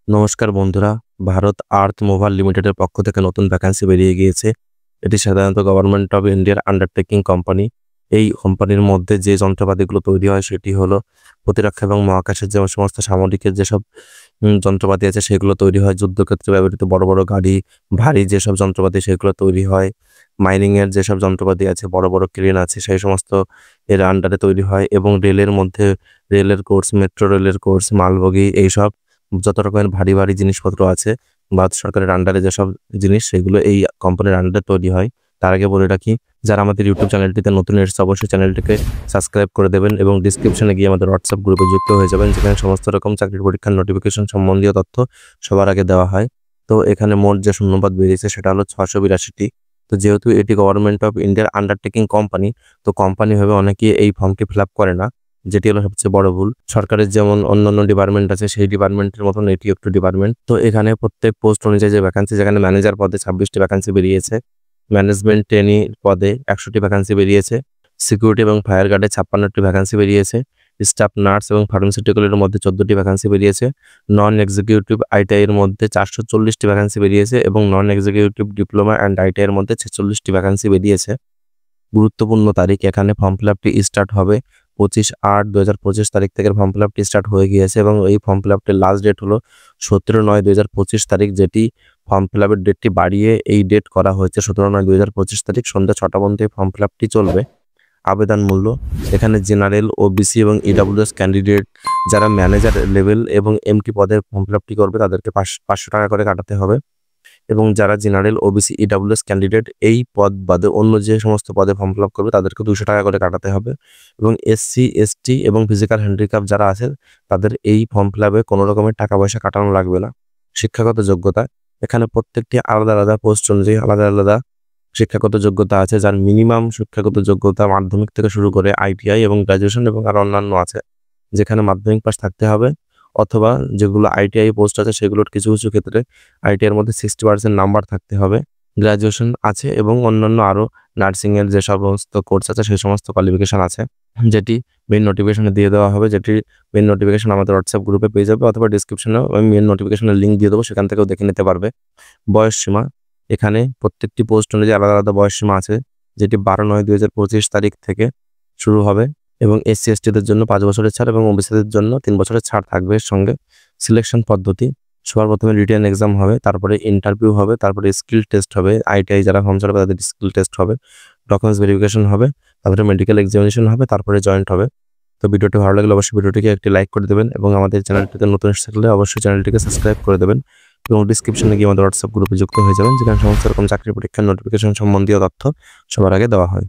নমস্কার বন্ধুরা, ভারত আর্থ মোভার লিমিটেডের পক্ষ থেকে নতুন ভ্যাকান্সি বেরিয়ে গিয়েছে। এটি সাধারণত গভর্নমেন্ট অফ ইন্ডিয়ার আন্ডারটেকিং কোম্পানি। এই কোম্পানির মধ্যে যে যন্ত্রপাতিগুলো তৈরি হয় সেটি হলো প্রতিরক্ষা এবং মহাকাশের যে সমস্ত সামরিকের যেসব যন্ত্রপাতি আছে সেগুলো তৈরি হয়। যুদ্ধক্ষেত্রে ব্যবহৃত বড় বড় গাড়ি, ভারী যেসব যন্ত্রপাতি সেগুলো তৈরি হয়। মাইনিংয়ের যেসব যন্ত্রপাতি আছে, বড় বড় ক্রেন আছে, সেই সমস্ত এর আন্ডারে তৈরি হয়। এবং রেলের মধ্যে রেলের কোর্স, মেট্রো রেলের কোর্স, মালবগি, এইসব যত রকমের ভারী ভারী জিনিসপত্র আছে ভারত সরকারের আন্ডারে যেসব জিনিস সেগুলো এই কোম্পানির আন্ডারে তৈরি হয়। তার আগে বলে রাখি, যারা আমাদের ইউটিউব চ্যানেলটিতে নতুন এসেছে অবশ্যই চ্যানেলটিকে সাবস্ক্রাইব করে দেবেন এবং ডিসক্রিপশনে গিয়ে আমাদের হোয়াটসঅ্যাপ গ্রুপে যুক্ত হয়ে যাবেন, যেখানে সমস্ত রকম চাকরির পরীক্ষার নোটিফিকেশন সম্বন্ধীয় তথ্য সবার আগে দেওয়া হয়। তো এখানে মোট যে শূন্যপদ বেরিয়েছে সেটা হলো 682টি। তো যেহেতু এটি গভর্নমেন্ট অফ ইন্ডিয়ার আন্ডারটেকিং কোম্পানি, তো কোম্পানি ভাবে অনেকেই এই ফর্মটি ফিল আপ করে না, যেটি হলো সবচেয়ে বড় ভুল। সরকারের যেমন অন্যান্য ডিপার্টমেন্ট আছে সেই ডিপার্টমেন্টের মতন এটি একটু ডিপার্টমেন্ট। তো এখানে প্রত্যেক পোস্ট অনুযায়ী যে ভ্যাকান্সি, যেখানে ম্যানেজার পদে 26টি ভ্যাকান্সি বেরিয়েছে, ম্যানেজমেন্ট ট্রেনি পদে 100টি ভ্যাকান্সি বেরিয়েছে, সিকিউরিটি এবং ফায়ার গার্ডে 56টি ভ্যাকান্সি বেরিয়েছে, স্টাফ নার্স এবং ফার্মাসিউটিক্যালের মধ্যে 14টি ভ্যাকান্সি বেরিয়েছে, নন এক্সিকিউটিভ আইটিআই এর মধ্যে 440টি ভ্যাকান্সি বেরিয়েছে এবং নন এক্সিকিউটিভ ডিপ্লোমা অ্যান্ড আইটিআই এর মধ্যে 46টি ভ্যাকান্সি বেরিয়েছে। গুরুত্বপূর্ণ তারিখ, এখানে ফর্ম ফিল আপটি স্টার্ট হবে 25/8/2025 তারিখ থেকে ফর্ম ফিল আপটি স্টার্ট হয়ে গিয়েছে এবং এই ফর্ম ফিল আপটির লাস্ট ডেট হলো 17/9/2025 তারিখ, যেটি ফর্ম ফিল আপের ডেটটি বাড়িয়ে এই ডেট করা হয়েছে 17/9/2025 তারিখ সন্ধ্যা 6টা পর্যন্ত এই ফর্ম ফিল আপটি চলবে। আবেদন মূল্য, এখানে জেনারেল, ওবিসি এবং ইডাব্লিউএস ক্যান্ডিডেট যারা ম্যানেজার লেভেল এবং এমটি পদে ফর্ম ফিল আপটি করবে তাদেরকে 500 টাকা করে কাটাতে হবে এবং যারা জেনারেল, ওবিসি, ইডাব্লিউএস ক্যান্ডিডেট এই পদ বাদে অন্য যে সমস্ত পদে ফর্ম ফিল আপ করবে তাদেরকে 200 টাকা করে কাটাতে হবে এবং এসসি, এসটি এবং ফিজিক্যাল হ্যান্ডিক্যাপ যারা আছে তাদের এই ফর্ম ফিল আপে কোনো রকমের টাকা পয়সা কাটানো লাগবে না। শিক্ষাগত যোগ্যতা, এখানে প্রত্যেকটি আলাদা আলাদা পোস্ট অনুযায়ী আলাদা আলাদা শিক্ষাগত যোগ্যতা আছে, যার মিনিমাম শিক্ষাগত যোগ্যতা মাধ্যমিক থেকে শুরু করে আইটিআই এবং গ্রাজুয়েশন এবং আরো অন্যান্য আছে, যেখানে মাধ্যমিক পাস থাকতে হবে অথবা যেগুলো আইটিআই পোস্ট আছে সেগুলোর কিছু কিছু ক্ষেত্রে আইটিআই এর মধ্যে 60% নাম্বার থাকতে হবে। গ্রাজুয়েশন আছে এবং অন্যান্য আরো নার্সিংয়ের যে সমস্ত কোর্স আছে সেই সমস্ত কোয়ালিফিকেশন আছে, যেটি মেইন নোটিফিকেশনে দিয়ে দেওয়া হবে। যেটি মেইন নোটিফিকেশন আমাদের হোয়াটসঅ্যাপ গ্রুপে পেয়ে যাবে অথবা ডিসক্রিপশনে আমি মেইন নোটিফিকেশনের লিঙ্ক দিয়ে দেবো, সেখান থেকেও দেখে নিতে পারবে। বয়স সীমা, এখানে প্রত্যেকটি পোস্ট অনুযায়ী আলাদা আলাদা বয়স সীমা আছে, যেটি 12/9/2025 তারিখ থেকে শুরু হবে এবং এসসি এসটিদের জন্য 5 বছরের ছাড় এবং ওবিসিদের জন্য 3 বছরের ছাড় থাকবে এর সঙ্গে। সিলেকশন পদ্ধতি, সবার প্রথমে রিটেন এক্সাম হবে, তারপরে ইন্টারভিউ হবে, তারপরে স্কিল টেস্ট হবে, আইটিআই যারা ফর্ম ছাড়বে তাদের স্কিল টেস্ট হবে, ডকুমেন্টস ভেরিফিকেশন হবে, তারপরে মেডিকেল এক্সামিনেশন হবে, তারপরে জয়েন্ট হবে। তো ভিডিওটি ভালো লাগলে অবশ্যই ভিডিওটিকে একটি লাইক করে দেবেন এবং আমাদের চ্যানেলটিতে নতুন এসে থাকলে অবশ্যই চ্যানেলটিকে সাবস্ক্রাইব করে দেবেন এবং ডিসক্রিপশনে গিয়ে আমাদের হোয়াটসঅ্যাপ গ্রুপে যুক্ত হয়ে যাবেন, যেখানে সমস্ত রকম চাকরি পরীক্ষার নোটিফিকেশন সম্বন্ধীয় তথ্য সবার আগে দেওয়া হয়।